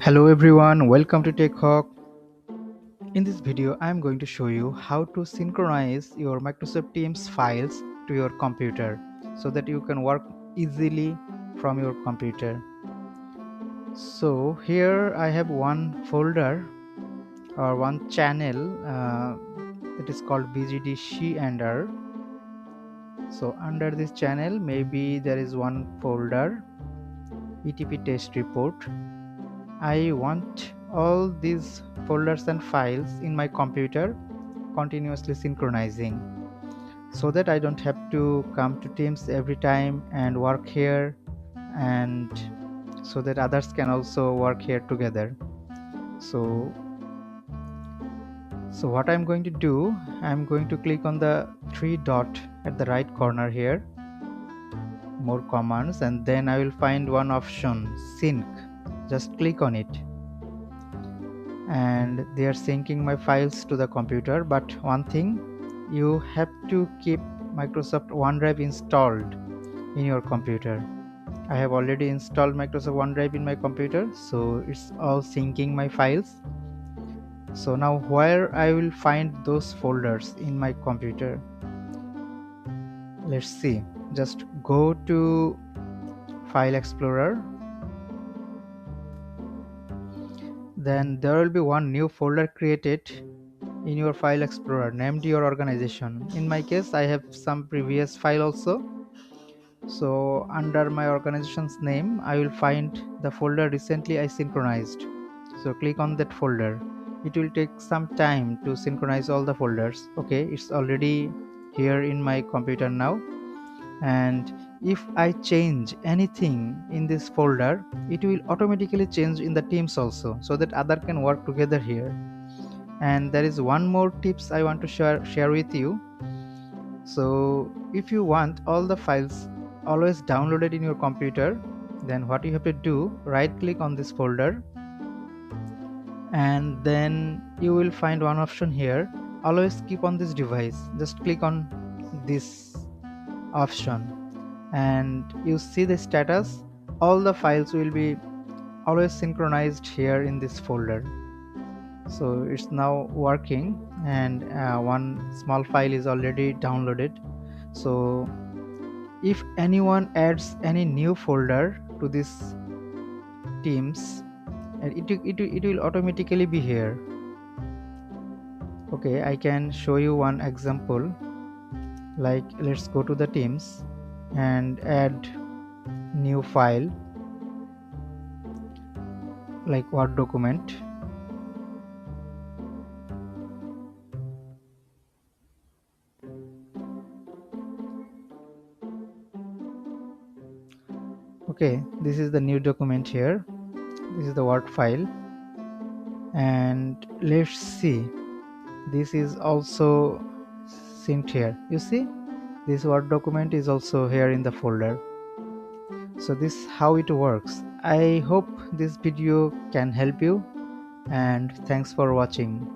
Hello everyone, welcome to TechHawk. In this video, I am going to show you how to synchronize your Microsoft Teams files to your computer so that you can work easily from your computer. So here I have one folder or one channel that is called BGD She and Her. So under this channel, maybe there is one folder ETP test report. I want all these folders and files in my computer continuously synchronizing so that I don't have to come to Teams every time and work here, and so that others can also work here together. So what I'm going to do, I'm going to click on the three dot at the right corner here, more commands, and then I will find one option, sync. Just click on it and they are syncing my files to the computer. But one thing, you have to keep Microsoft OneDrive installed in your computer. I have already installed Microsoft OneDrive in my computer, so it's all syncing my files. So now where I will find those folders in my computer, let's see. Just go to File Explorer, then there will be one new folder created in your File Explorer named your organization. In my case, I have some previous file also. So under my organization's name, I will find the folder recently I synchronized. So click on that folder. It will take some time to synchronize all the folders. Okay, it's already here in my computer now. And if I change anything in this folder, it will automatically change in the Teams also, so that other can work together here. And there is one more tips I want to share with you. So if you want all the files always downloaded in your computer, then what you have to do, right click on this folder and then you will find one option here, always keep on this device. Just click on this option and you see the status. All the files will be always synchronized here in this folder. So it's now working, and one small file is already downloaded. So if anyone adds any new folder to this Teams, and it will automatically be here. Okay, I can show you one example. Like, let's go to the Teams and add new file like Word document. Okay, this is the new document here. This is the Word file, and let's see, this is also synced here. You see, this Word document is also here in the folder. So this is how it works. I hope this video can help you, and thanks for watching.